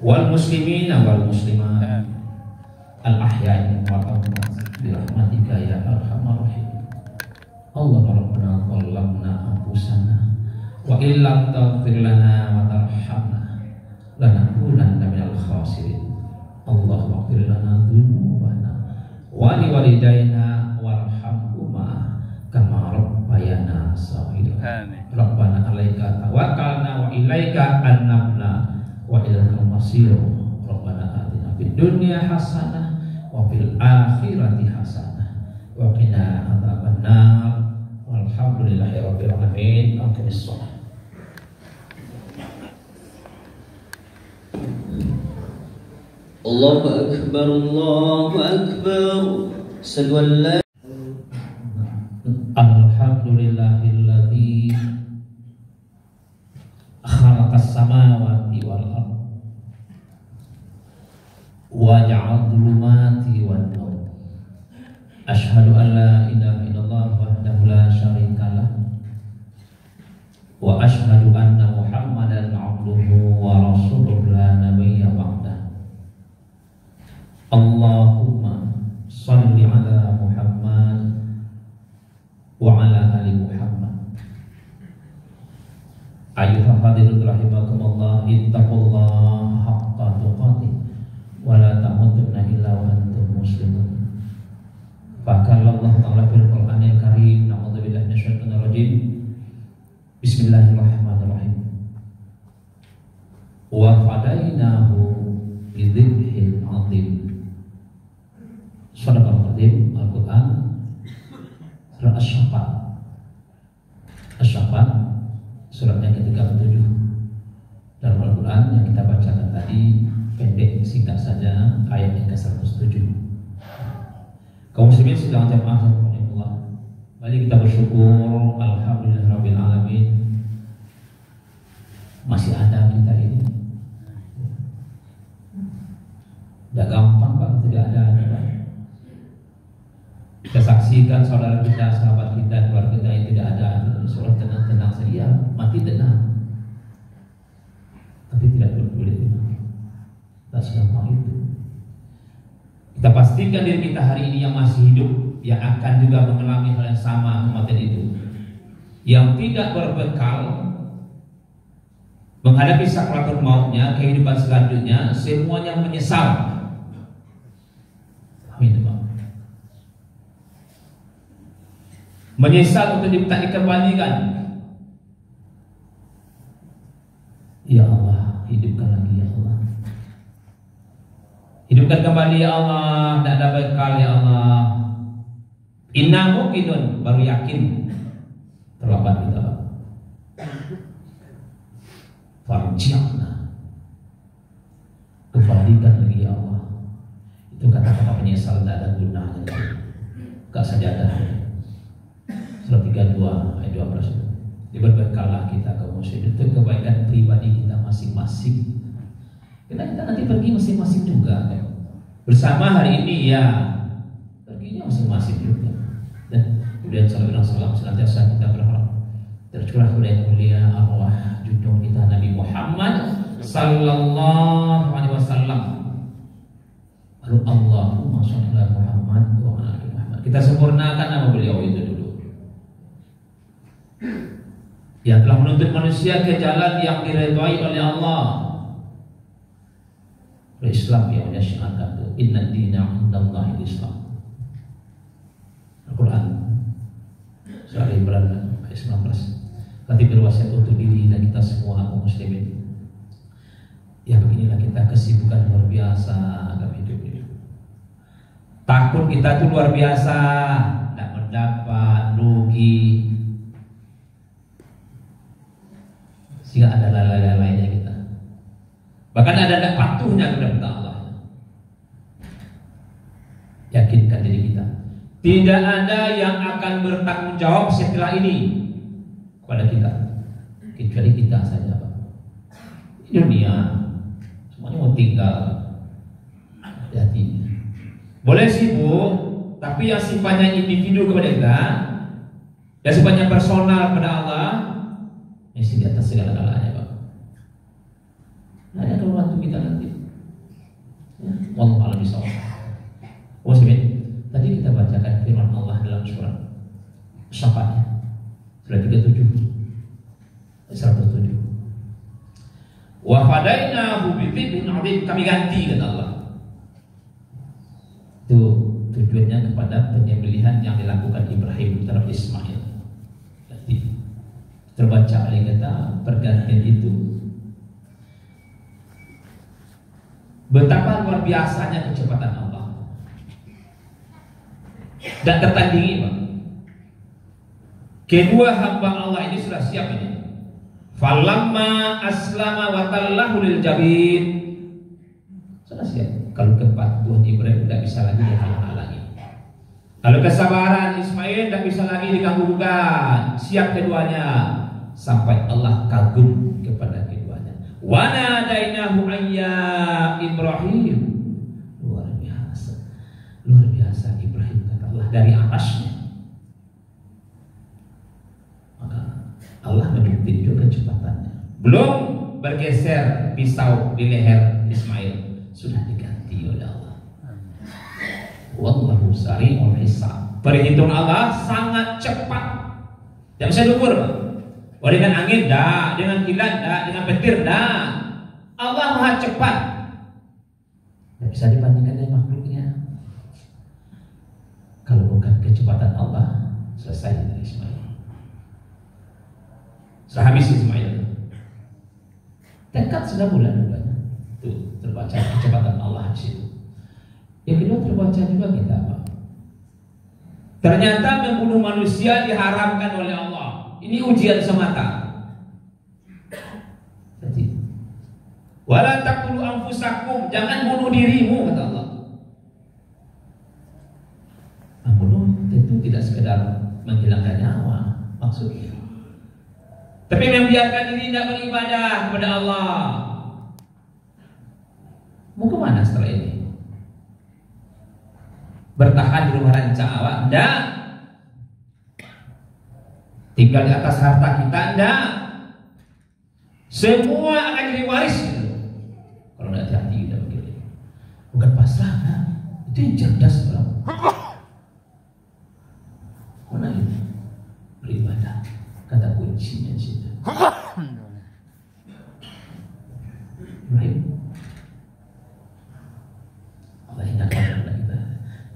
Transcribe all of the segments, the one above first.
wal muslimina wal muslimat al ahya'i wal amwat bi rahmatika ya arhamar rahim. Allahumma rabbana zalamna anfusana wa illam taghfir lana wa tarhamna lanakunanna minal khasirin. Allahumma ighfir lana dzunubana wa liwalidayna warhamhuma kama rabbayana shaghira. Rabbana 'alaika tawakkalna wa ilaika anabna wa ilaikal masir. Rabbana atina fid dunya hasanah wa fil akhirati hasanah wa qina adzabannar. Walhamdulillahi rabbil alamin. Aqimis shalah. Allahu akbar, Allahu akbar. Asyhadu an la Alhamdulillahilladzi khalaqas samawati wal ardh wa ja'ala dhulumati wan nur. Asyhadu an la ilaha illallah wahdahu la syarikalah wa asyhadu anna Muhammadan 'abduhu wa rasuluhu la nabiyya ba'dah. Allahumma shalli ala Muhammad wa ala ali Muhammad. Ayuhal hadirin rahimakumullah, ittaqullaha haqqa tuqatih wa la tamutunna illa wa antum muslimun. Faqala Allah ta'ala fil Qur'anil Karim, na'udzubillahi minasyaitonir rajim. Bismillahirrahmanirrahim. Wa fadainahu bidzibhin 'adzim. Shadaqal adzim. Al-Qur'an surah Asy-Syafat. Asy-Syafat surat yang ke-37 dalam Al-Quran yang kita bacakan tadi, pendek singkat saja, ayat yang ke-107. Kaum muslimin sedang jamaah rahimahullah. Mari kita bersyukur, alhamdulillahirabbil alamin. Masih ada kita ini. Tidak gampang Pak, tidak ada. Kita saksikan saudara kita, sahabat kita, keluarga kita yang tidak ada, surat tenang-tenang saja, mati tenang, tapi tidak boleh tenang. Tak segampang itu. Kita pastikan diri kita hari ini yang masih hidup, yang akan juga mengalami hal yang sama kematian itu, yang tidak berbekal menghadapi sakratul mautnya, kehidupan selanjutnya, semuanya menyesal. Amin. Menyesal untuk tak dikembalikan. Ya Allah, hidupkan lagi ya Allah. Hidupkan kembali ya Allah, tidak ada bekal ya Allah. Inna muqinun, baru yakin. Terlambat kita Pak. Farji'na, kembalikan lagi ya Allah. Itu kata-kata penyesal tidak ada gunanya. Gak sajadah. Surah 32 ayat 12. Diberberkalah kita kaum muslimin itu kebaikan pribadi kita masing-masing. Kita nanti pergi masing-masing juga kan? Bersama hari ini ya, perginya masing-masing juga. Dan kemudian salam senantiasa kita berharap tercurah oleh mulia arwah junjungan kita Nabi Muhammad sallallahu alaihi wasallam. Allahumma shalli ala Muhammad wa ala ali Muhammad. Kita sempurnakan nama beliau itu dulu, yang telah menuntut manusia ke jalan yang diridhai oleh Allah. Islam yang menyiarkan itu, inna dina 'indallahi Islam. Al-Quran surah Al-Imran ayat 19. Nanti berwasiat untuk diri dan kita semua kaum muslimin. Ya beginilah kita, kesibukan luar biasa dalam hidup ini. Takut kita itu luar biasa, tidak mendapat, rugi, sehingga ada lalai-lalainya kita. Bahkan ada patuhnya kepada Allah. Yakinkan diri kita, tidak ada yang akan bertanggung jawab setelah ini kepada kita kecuali kita saja Pak. Dunia semuanya mau tinggal. Hati-hati. Boleh sibuk, tapi yang sifatnya individu kepada kita, yang sifatnya personal kepada Allah, mesti di atas segala-galanya Pak. Nah, yang akan membantu kita nanti. Wallahu a'lam bishawab. Muslimin, tadi kita bacakan firman Allah dalam surat Syafaat, surat 107. Wa fadainahu bidzikrin 'adzim, kami ganti kata Allah. Itu tujuannya kepada penyembelihan yang dilakukan Ibrahim terhadap Ismail. Jadi terbaca oleh kata pergantian itu. Betapa luar biasanya kecepatan Allah dan tertandingi, Pak. Kedua hamba Allah ini sudah siap ini. Falamma aslama wa tallahu lil jabin, sudah siap. Kalau kepatuhan Ibrahim tidak bisa lagi dihalang-halangi. Kalau kesabaran Ismail tidak bisa lagi diganggu-gugat. Siap keduanya sampai Allah kagum kepada keduanya. Wa nadainahu ayya Ibrahim. Luar biasa Ibrahim kata Allah dari atasnya. Maka Allah menunjuk juga kecepatannya. Belum bergeser pisau di leher Ismail, sudah diganti oleh Allah. Wallahu sari'ul hisab. Perhitungan Allah sangat cepat. Tidak bisa diukur, Pak. Oh, dengan angin dah, dengan kilat dah, dengan petir dah. Allah maha cepat. Tidak bisa dibandingkan dengan makhluknya. Kalau bukan kecepatan Allah, selesai dari Ismail. Sudah habis Ismail. Dekat sudah bulan rupanya. Tuh terbaca kecepatan Allah di situ. Yang kedua terbaca juga kita, Pak. Ternyata membunuh manusia diharamkan oleh Allah. Ini ujian semata. Jadi, wala taqtulu anfusakum, jangan bunuh dirimu kata Allah. Membunuh tentu tidak sekedar menghilangkan nyawa maksudnya, tapi membiarkan diri tidak beribadah kepada Allah. Mau kemana setelah ini? Bertahan di rumah ranca awak? Enggak. Tinggal di atas harta kita? Enggak. Semua akan jadi waris gitu. Kalau tidak hati-hati udah begitu. Bukan pasrah, nah. Itu yang cerdas, bro. Mana ini? Beribadah. Kata kuncinya di situ. Baik. Allah ingatkan kepada kita,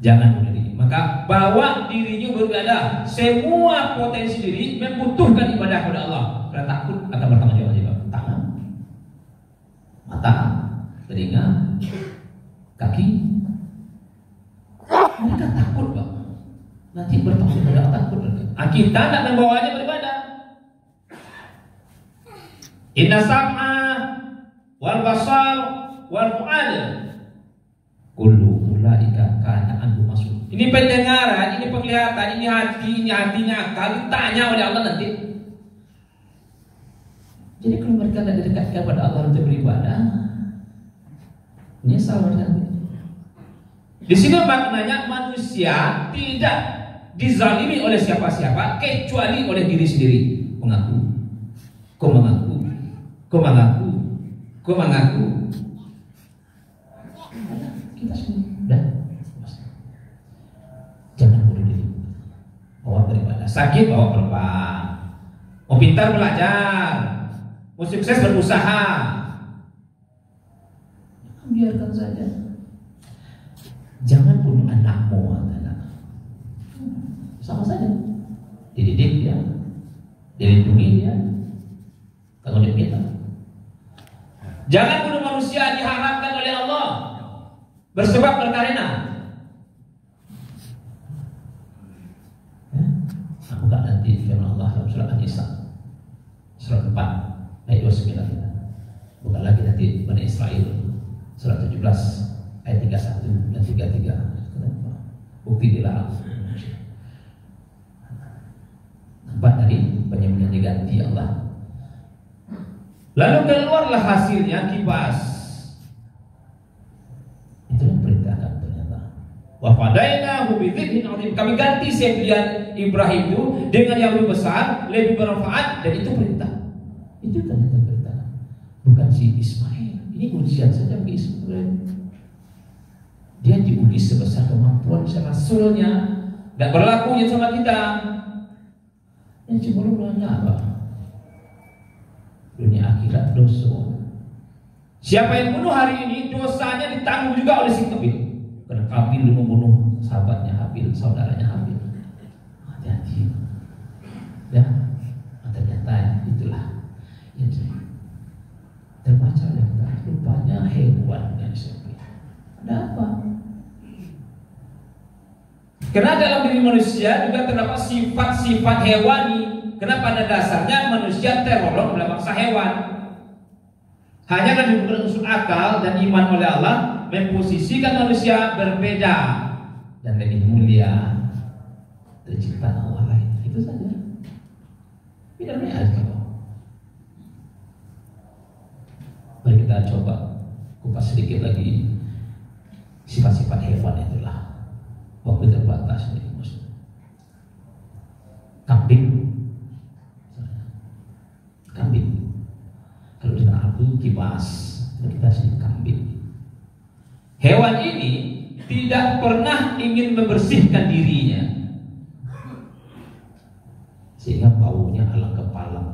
jangan bunuh diri. Maka bawa dirinya beribadah. Semua potensi diri membutuhkan ibadah kepada Allah. Karena takut akan bertanggung jawab juga. Tangan, mata, telinga, kaki. Mereka takut, Pak. Nanti bertanggung jawab kepada takut. Kita tidak membawanya beribadah. Inna sam'a wal basar wal fu'ad kullu ulaika kana anhu mas'ul. Ini pendengaran, ini penglihatan, ini hatinya akal ditanya oleh Allah nanti. Jadi kalau mereka tidak dekat kepada Allah untuk beribadah, menyesal nanti. Di sini maknanya manusia tidak dizalimi oleh siapa-siapa kecuali oleh diri sendiri. Mengaku, kau mengaku. Kita sudah jangan bunuh diri. Bawa beribadah. Sakit bawa berobat. Mau pintar belajar. Mau sukses berusaha. Biarkan saja. Jangan bunuh anakmu, anak. Sama saja. Dididik dia, dilindungi dia. Tanggung jawab kita. Jangan bunuh manusia diharamkan oleh Allah bersebab berkarena. Buka nanti firman Allah dalam surat An-Nisa surat 4 ayat 29. Buka lagi nanti Bani Israel surat 17 ayat 31 dan 33. Bukti dilarang. Nampak tadi penyembelihan diganti Allah. Lalu keluarlah hasilnya kibas. Itulah perintahkan ternyata. Wa fadainahu bidzikrin 'adzim. Kami ganti sembelihan Ibrahim itu dengan yang lebih besar, lebih bermanfaat, dan itu perintah. Itu ternyata perintah. Bukan si Ismail. Ini ujian saja bagi Ismail. Dia diuji sebesar kemampuan rasulnya, nggak berlakunya sama kita. Yang cuma apa? Dunia akhirat dosa. Siapa yang bunuh hari ini dosanya ditanggung juga oleh si Qabil. Karena Qabil membunuh sahabatnya Habil, saudaranya Habil. Hati-hati. Ya, ternyata itulah yang terbaca oleh kita. Rupanya hewan yang disebut. Ada apa? Karena dalam diri manusia juga terdapat sifat-sifat hewani. Karena pada dasarnya manusia tergolong dalam bangsa hewan. Hanya kan diberikan unsur akal dan iman oleh Allah memposisikan manusia berbeda dan lebih mulia dari ciptaan Allah lain. Itu saja. Tidak banyak kalau. Mari kita coba kupas sedikit lagi sifat-sifat hewan itulah. Waktu terbatas ini Muslim. Kambing. Kalau di tanah aku kibas, kita sini kambing. Hewan ini tidak pernah ingin membersihkan dirinya, sehingga baunya alang kepalang.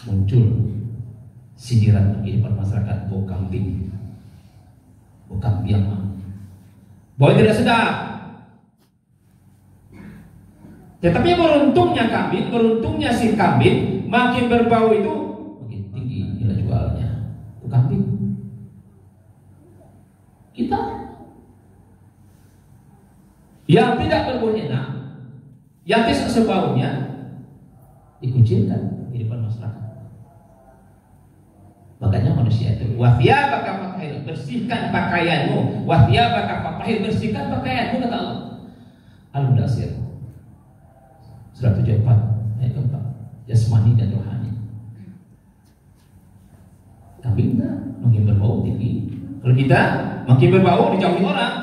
Muncul sindiran kehidupan masyarakat bau kambing, bau kambing. Bau tidak sedap. Tetapi beruntungnya kambing, beruntungnya si kambing, makin berbau itu makin tinggi nilai jualnya. Itu kambing. Kita yang tidak berbau enak, yang tidak sebaunya, dikucilkan kehidupan masyarakat. Makanya manusia itu wathiyabaka fatahhir, bersihkan pakaianmu. Wathiyabaka fatahhir, bersihkan pakaianmu, kata Allah. Al-Mudaththir Surah 74 ayat 4. Jasmani dan rohani. Kambing kita makin berbau tinggi. Kalau kita makin berbau dijauhi orang.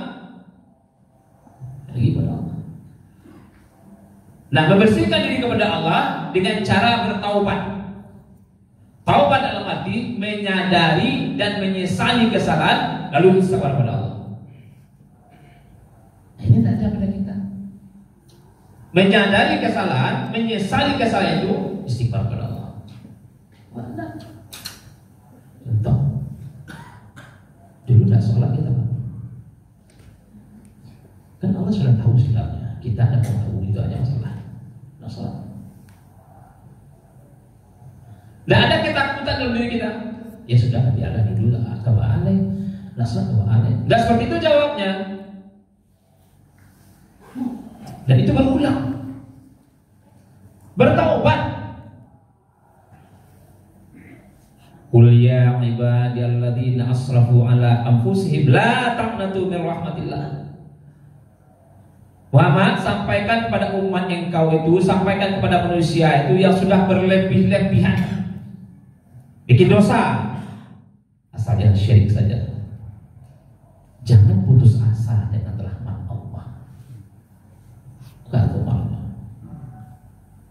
Lagi pada Allah. Nah, membersihkan diri kepada Allah dengan cara bertaubat. Taubat dalam arti menyadari dan menyesali kesalahan lalu istighfar kepada Allah. Ini tak ada pada kita. Menyadari kesalahan, menyesali kesalahan itu istighfar kepada Allah. Mana? Contoh, dulu tidak sholat kita, kan Allah sudah tahu sebenarnya. Kita tidak tahu itu aja masalah. Tidak sholat. Tidak ada ketakutan dalam diri kita. Ya sudah, biarlah dulu lah. Kebaalai, naslah kebaalai. Dan seperti itu jawabnya. Dan itu berulang. Bertaubat. Qul ya ibadiyalladzina asrafu ala anfusihim la taqnatu min rahmatillah. Muhammad, sampaikan kepada umat engkau itu, sampaikan kepada manusia itu yang sudah berlebih-lebihan bikin dosa, asal jangan syirik saja. Jangan putus asa dengan rahmat Allah. Kata Allah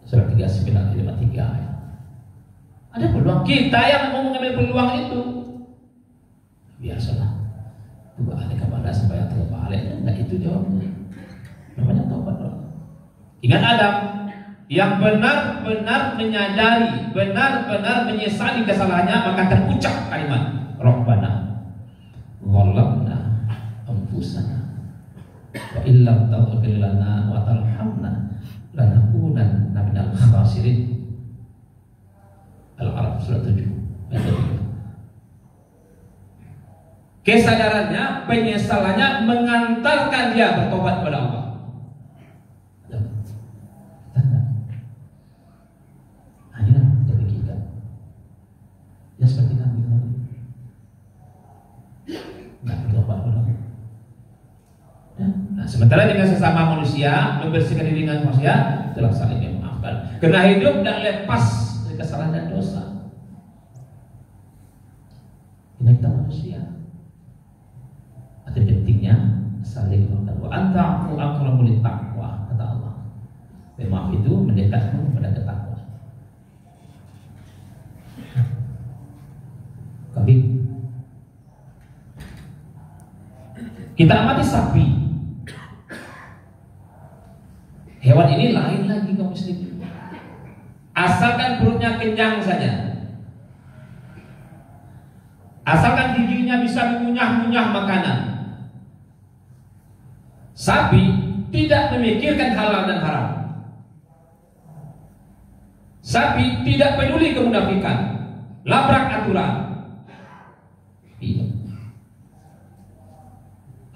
Surah 39 ayat 53. Ada peluang, kita yang mau mengambil peluang itu. Biasalah, coba ada kepada sampai yang terbalik. Nah itu jawabnya. Namanya taubat. Ingat Adam yang benar-benar menyadari, benar-benar menyesali kesalahannya, maka terucap kalimat Rabbana zalamna anfusana wa illam taghfir lana wa tarhamna lanakunanna minal khasirin. Al-Araf surah 7 ayat 3. Kesadarannya, penyesalannya mengantarkan dia bertobat kepada Allah. Ya seperti kami tadi, nggak bertobat kepada Allah. Nah, sementara dengan sesama manusia, membersihkan diri dengan manusia, telah saling memaafkan. Karena hidup tidak lepas dari kesalahan dan dosa. Ini kita manusia. Arti pentingnya saling memaafkan. Wa anta'fu aqrabu lit-taqwa, kata Allah. Maaf itu mendekatkan kepada ketakwaan. Kambing. Kita amati sapi. Hewan ini lain lagi kaum muslimin. Asalkan perutnya kenyang saja, asalkan giginya bisa mengunyah-ngunyah makanan, sapi tidak memikirkan halal dan haram. Sapi tidak peduli kemunafikan, labrak aturan. Iya.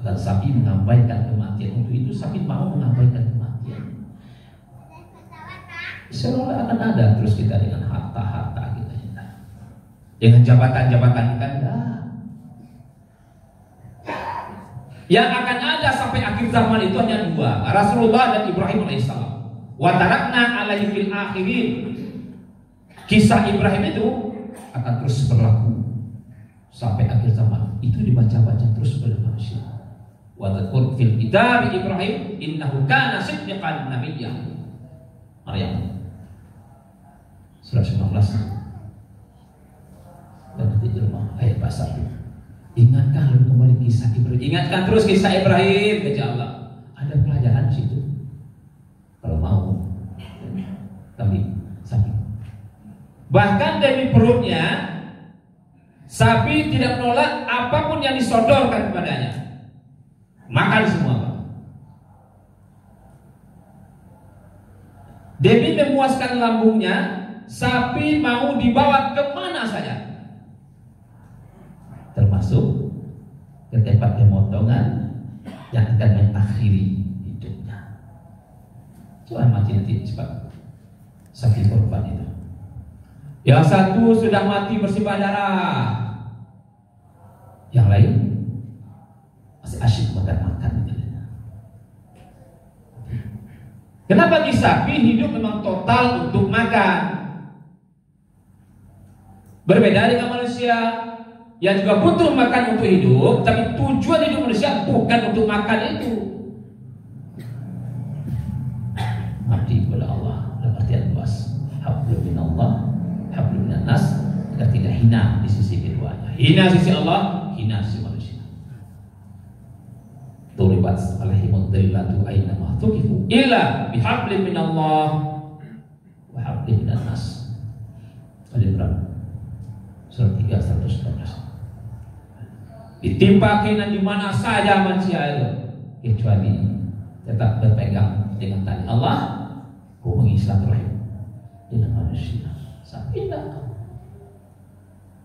Akan sapi mengabaikan kematian. Untuk itu sapi mau mengabaikan kematian. Seolah akan ada terus kita dengan harta-harta kita, dengan jabatan-jabatan kita. Yang akan ada sampai akhir zaman itu hanya dua, Rasulullah dan Ibrahim alaihissalam. Wa tarakna alaihi fil akhirin. Kisah Ibrahim itu akan terus berlaku sampai akhir zaman. Itu dibaca-baca terus oleh manusia. Wa dzkur fil kitab Ibrahim innahu kana siddiqan nabiyya. Maryam surah 19 dan nanti di rumah ayat pasal. Ingatkan kembali kisah Ibrahim. Ingatkan terus kisah Ibrahim, kata Allah. Ada pelajaran di situ. Kalau mau. Tapi sapi. Bahkan dari perutnya sapi tidak menolak apapun yang disodorkan kepadanya. Makan semua. Demi memuaskan lambungnya, sapi mau dibawa kemana saja, termasuk ke tempat pemotongan yang akan mengakhiri hidupnya. Coba mati nanti cepat sapi korban itu. Yang satu sudah mati bersimbah darah, yang lain masih asyik makan-makan. Kenapa di sapi hidup memang total untuk makan? Berbeda dengan manusia yang juga butuh makan untuk hidup, tapi tujuan hidup manusia bukan untuk makan itu. Mati kepada Allah dalam artian luas. Hablum minallah, hablum minannas, agar tidak hina di sisi keduanya. Hina sisi Allah, hina sisi manusia. Duribat alaihimud dhillatu aina ma tuqifu illa bihablin minallah wa hablin minannas. Al-Imran surah 3 119. Ditimpa kena di mana saja manusia itu, kecuali tetap berpegang dengan tali Allah, hubungi silaturahim dengan manusia. Sapi tidak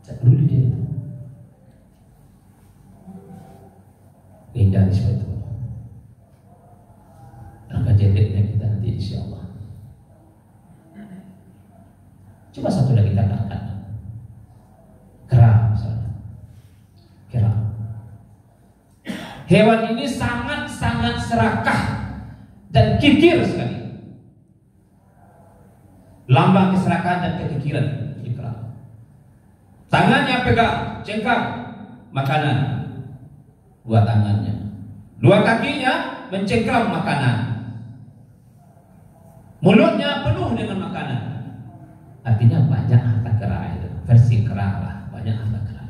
peduli dia itu. Hindari seperti itu. Angka jedeknya kita nanti insyaallah. Coba satu lagi kita angkat. Kera misalnya. Kera. Hewan ini sangat-sangat serakah dan kikir sekali. Lambang keserakahan dan kekikiran kera. Tangannya pegang, cengkam makanan. Dua tangannya, dua kakinya mencengkram makanan, mulutnya penuh dengan makanan. Artinya banyak harta kera itu, versi kera lah, banyak harta kera.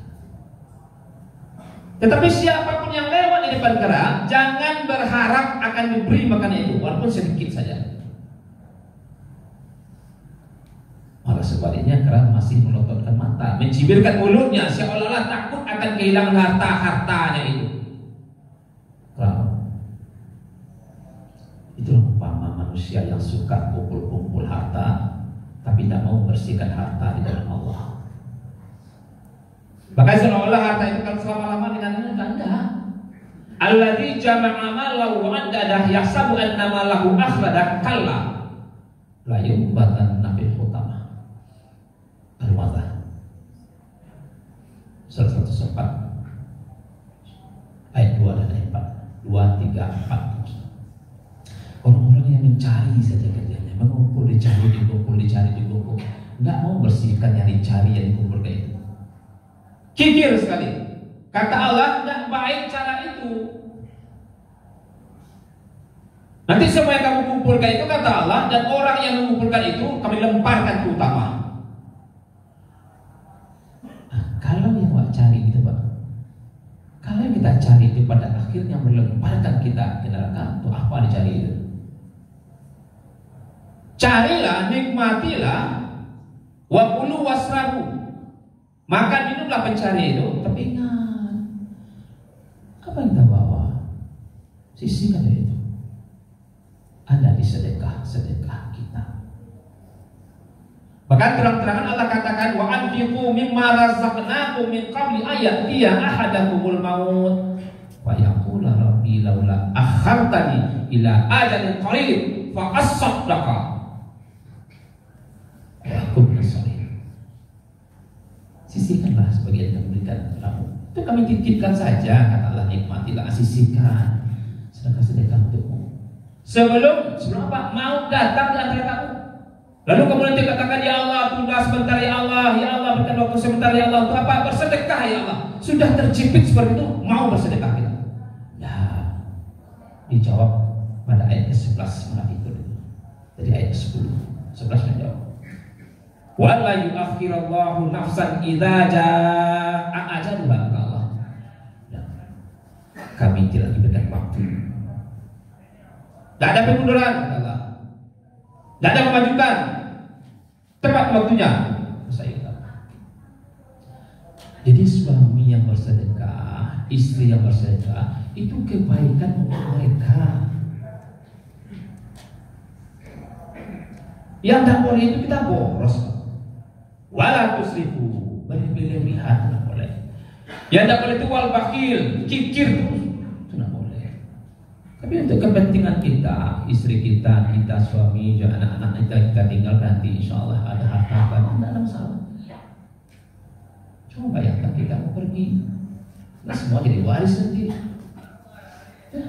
Tetapi siapapun yang lewat di depan kera, jangan berharap akan diberi makanan itu, walaupun sedikit saja. Malah sebaliknya kera masih melototkan mata, mencibirkan mulutnya, seolah-olah takut akan kehilangan harta-hartanya itu. Itulah umpama manusia yang suka kumpul-kumpul harta, tapi tidak mau membersihkan harta di dalam Allah. Bahkan seolah-olah harta itu kan selama-lama dengan tanda. Alladzi jama'a malahu wa addadah yahsabu anna malahu akhlada kalla la yumbatan nabil hutama. Al-Wadah surah 104 ayat 2 dan ayat 4. 2, 3, 4. Orang-orang yang mencari saja kerjanya, mengumpul, dicari, dikumpul, dicari, dikumpul, nggak mau bersihkan yang dicari, yang dikumpul kayak itu. Kikir sekali. Kata Allah, tidak baik cara itu. Nanti semua yang kamu kumpulkan itu, kata Allah, dan orang yang mengumpulkan itu kami lemparkan ke utama. Nah, kalau yang mau cari itu Pak, kalau yang kita cari itu pada akhirnya melemparkan kita ke neraka. Untuk apa dicari itu? Carilah, nikmatilah, wa kulu wasrabu. Makan minumlah pencari itu. Tapi ingat, apa yang kita bawa? Sisihkan itu. Ada di sedekah kita. Bahkan terang-terangan Allah katakan, wa anfiqu mimma razaqnakum min qabli ayatiya ahadakumul maut wa yaqula rabbi laula akhartani ila ajalin qarib fa asaddaqa wa akun salihin. Sisihkanlah sebagian yang diberikan kepadamu. Itu kami titipkan saja, kata Allah, nikmatilah, sisihkan sedekah untukmu. Sebelum apa? Mau datang di antara kamu. Lalu kemudian dia katakan, ya Allah, tunda sebentar ya Allah, ya Allah, berikan waktu sebentar ya Allah. Untuk apa? Bersedekah ya Allah. Sudah tercipit seperti itu, mau bersedekah kita. Nah, dijawab pada ayat ke-11 Munafikun itu. Jadi ayat ke-10, 11 menjawab. Wa la yu'akhirallahu nafsan idza jaa ajaluha, kata Allah. Nah, kami tidak diberikan waktu. Tidak ada pemunduran, kata Allah. Tidak ada memajukan. Tepat waktunya. Jadi suami yang bersedekah, istri yang bersedekah, itu kebaikan untuk mereka. Yang tak boleh itu kita boros. Wala tusrifu, berlebihan tidak boleh. Yang tak boleh itu wal bakhil, kikir terus, itu tidak boleh. Tapi untuk kepentingan kita, istri kita, suami, anak-anak kita tinggal nanti, insya Allah ada harta, tidak ada masalah. Cuma bayangkan kita mau pergi, nah semua jadi waris nanti. Ya,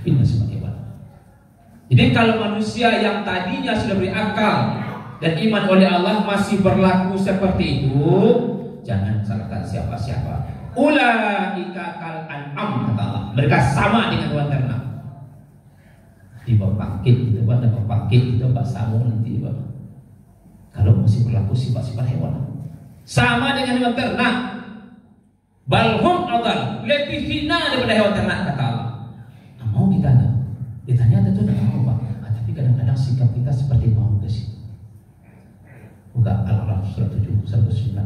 ini masih pakai waris. Jadi kalau manusia yang tadinya sudah berakal dan iman oleh Allah masih berlaku seperti itu, jangan salahkan siapa-siapa. Ulaika kal an'am, kata Allah. Mereka sama dengan hewan ternak. Di bawah pangkit itu, pada bawah pangkit itu Pak Samu nanti, Pak. Kalau masih berlaku sifat-sifat hewan, sama dengan hewan ternak. Balhum adal, lebih hina daripada hewan ternak, kata Allah. Nah, mau kita ada? Ditanya tentu tidak mau, Pak. Nah, tapi kadang-kadang sikap kita seperti mau ke sini. Buka Al-Araf surah 7, 109.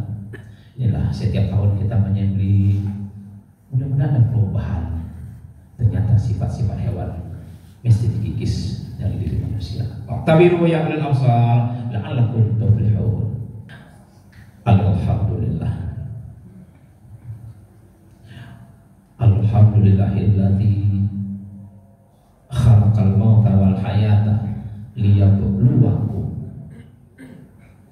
Inilah setiap tahun kita menyembelih, mudah-mudahan ada perubahan. Ternyata sifat-sifat hewan mesti dikikis dari diri manusia. Tabiru ya ulil absar la'allakum tuflihun. Alhamdulillah. Alhamdulillahilladzi khalaqal mauta wal hayata liyabluwakum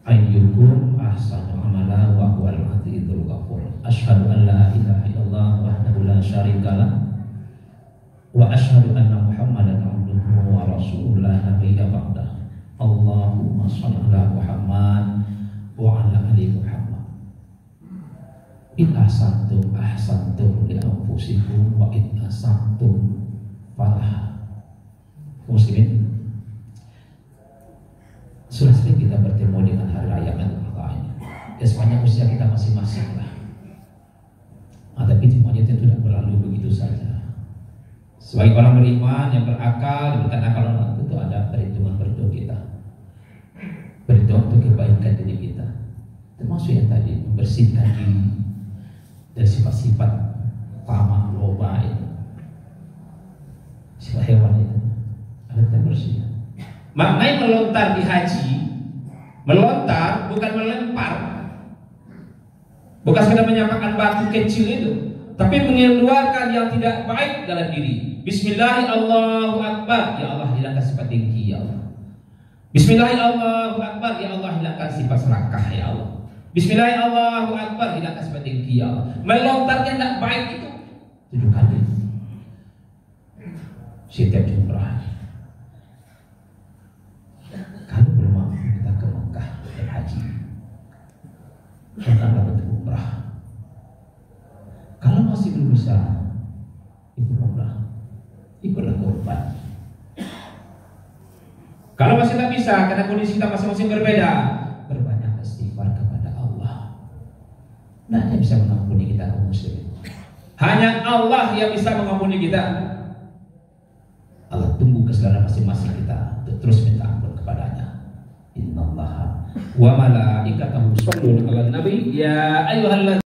ayyukum ahsanu amala wa huwal azizul ghafur. Asyhadu an la ilaha illallah wahdahu la syarikalah wa asyhadu anna Muhammadan abduhu wa rasuluhu la nabiyya ba'dah. Allahumma shalli ala Muhammad wa ala ali Muhammad. In ahsantum ahsantum li anfusikum wa in ahsantum falah. Muslimin, sudah sering kita bertemu dengan hari raya Idul-Adha ini. Ya sepanjang usia kita masing-masing lah. Tapi semuanya itu tidak berlalu begitu saja. Sebagai orang beriman yang berakal, diberikan akal orang itu ada perhitungan berdoa kita. Berdoa untuk kebaikan diri kita. Termasuk yang tadi membersihkan diri dari sifat-sifat tamak, loba itu, sifat hewan itu. Ada kita bersih. Maknanya melontar di haji, melontar bukan melempar, bukan sekedar menyampaikan batu kecil itu, tapi mengeluarkan yang tidak baik dalam diri. Bismillahirrahmanirrahim. Ya Allah, hilangkan sifat dengki ya Allah. Bismillahirrahmanirrahim. Ya Allah, hilangkan sifat serakah ya Allah. Bismillahirrahmanirrahim. Hilangkan sifat dengki ya Allah. Melontarkan yang tidak baik itu 7 kali setiap jumrah. Kalau belum mampu kita ke Mekah berhaji, kita dapat umrah. Kalau masih belum bisa ikut umrah, ikutlah kurban. Kalau masih tak bisa karena kondisi kita masing-masing berbeda, berbanyak istighfar kepada Allah. Nah, dia bisa mengampuni kita kaum muslimin. Hanya Allah yang bisa mengampuni kita. Allah tunggu kesadaran masing-masing kita untuk terus minta ampun kepadanya. Innallaha wa malaikatahu yusholluna 'alan nabi ya ayyuhalladzina